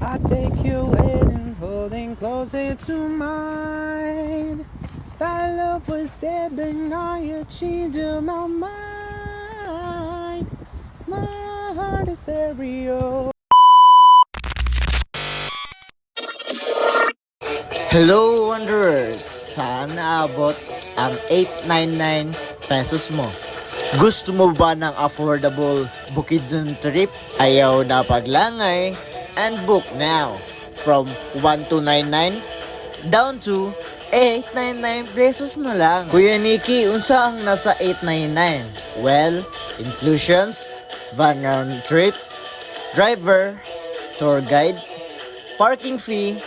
I take you in, holding closer to mine. That love was dead, but now you changed my mind. My heart is stereo. Hello Wanderers! Sana abot ang 899 pesos mo. Gusto mo ba ng affordable Bukidnon trip? Ayaw na paglangay and book now from 1299 down to 899 pesos na lang. Kuya Nikki, unsa ang nasa 899? Well, inclusions, van round trip, driver, tour guide, parking fee,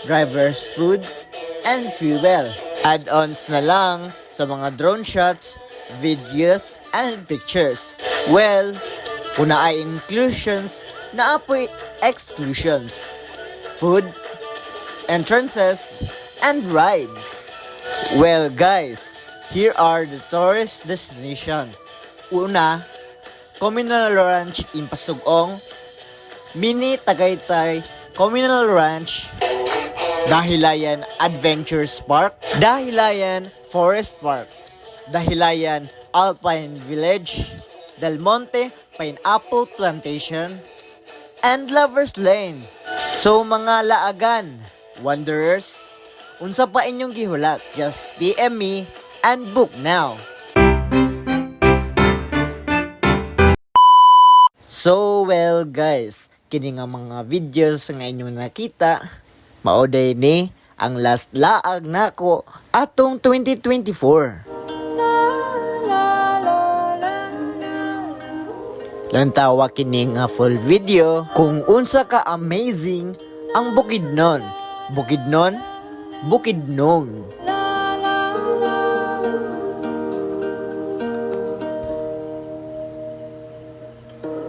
driver's food, and fuel. Add-ons na lang sa mga drone shots, videos, and pictures. Well, kung na ay inclusions, naapoy exclusions. Food, entrances, and rides. Well guys, here are the tourist destination. Una, Communal Ranch in Pasugong, Mini Tagaytay Communal Ranch, Dahilayan Adventures Park, Dahilayan Forest Park, Dahilayan Alpine Village, Del Monte Pineapple Plantation, and Lovers Lane. So mga laagan, wanderers, unsa pa inyong gihulat? Just PM me and book now. So well guys, kini nga mga videos nga inyong nakita, mauday ni ang last laag nako atong 2024. Lantawa kini nga full video kung unsa ka amazing ang Bukidnon. Bukidnon, Bukidnon.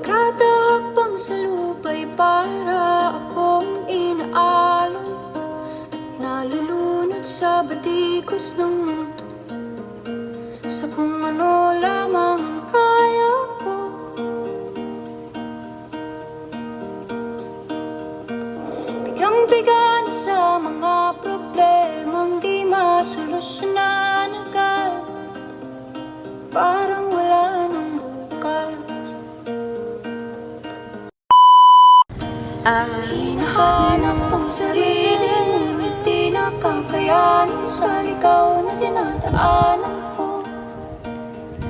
Kada hakbang sa lupa'y para akong inaalon at nalulunod sa batikos ng mundo, sa kung ano lamang ang kaya ko. Bigang-biga na sa mga problemang di masolusyonan agad, parang wala nang bukas. Hinahanap ang sarili ngunit di nakakayanan sa ligaw na dinadaanan ko.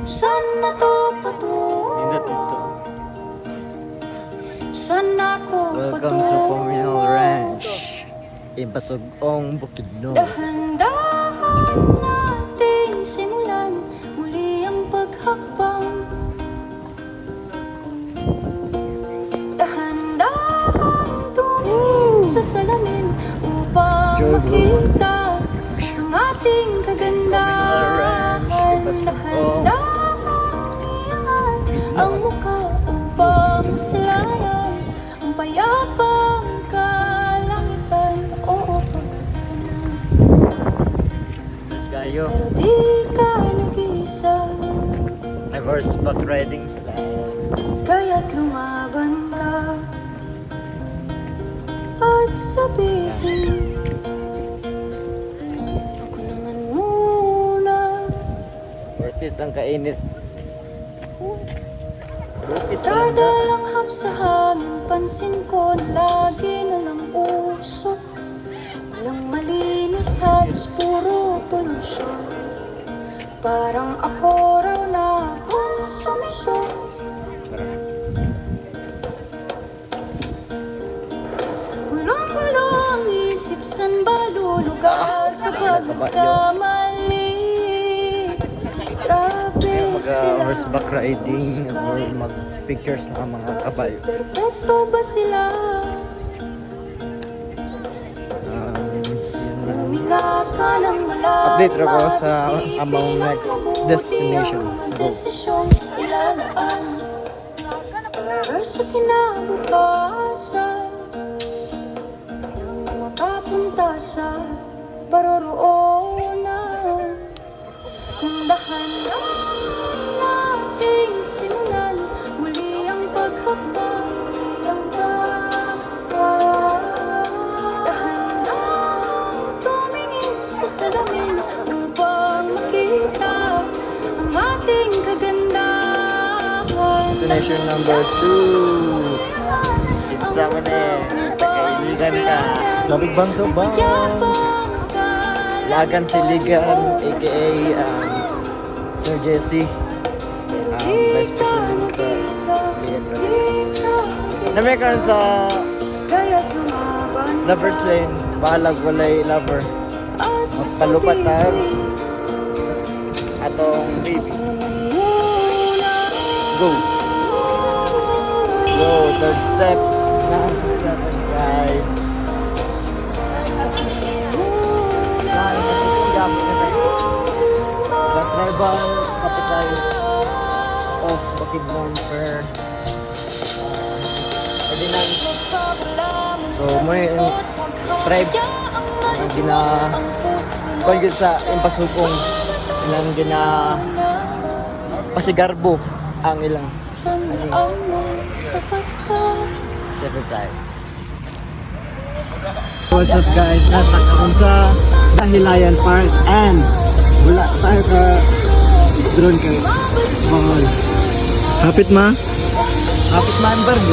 Saan na to patungo? Saan ako Welcome to Communal Ranch in Pasugong, Bukidnon. Dahan-dahan nating simulan muli ang paghakbang. Dahan-dahan tumingin sa salamin upang makita ang ating kagandahan. Dahan-dahan iangat ang mukha upang maslayan ang payapang kalangitan. Oo, pagod ka na, Gayo, pero di ka nag-iisa. may horseback riding sila. Kaya't lumaban ka at sabihin, ako naman muna. Worth it ang kainit. Kada langhap sa hangin, pansin ko na lagi na lang usok. Walang malinis, halos puro polusyon. Parang ako raw na konsumisyon. Gulong-gulo ang isip, saan ba lulugar kapag nagkamali? Grabe sila Horseback riding or mag-pictures ng mga kabayo. perpekto ba sila? Huminga ka ng malalim. Update ako sa isipin among ang next mabuti destination. ang Cebu. desisyong ilalaan para sa kinabukasan nang makapunta sa paroroonan. Kung dahan-dahan nating simulan muli ang paghakbang, ang paghakbang. Destination number 2. Pizza ko na eh. Kaibigan ka. Labig bang so ba? Lagan si Ligan, aka Sir Jesse. Vice President sa Ligan. Namikan sa Lover's Lane. Bahalag walay lover. Magpalupat tayo. Atong baby. Let's go. Go, third step. Ng 7 drives. The tribal capital of Bukidnon per ordinance. So, may tribe ang gina kung yun sa impasukong ilang gina pasigarbo ang ilang seven tribes. What's up guys? Natak akong sa Dahilayan Park and wala tayo ka drone kay Mahal. Hapit ma? Hapit Manberg.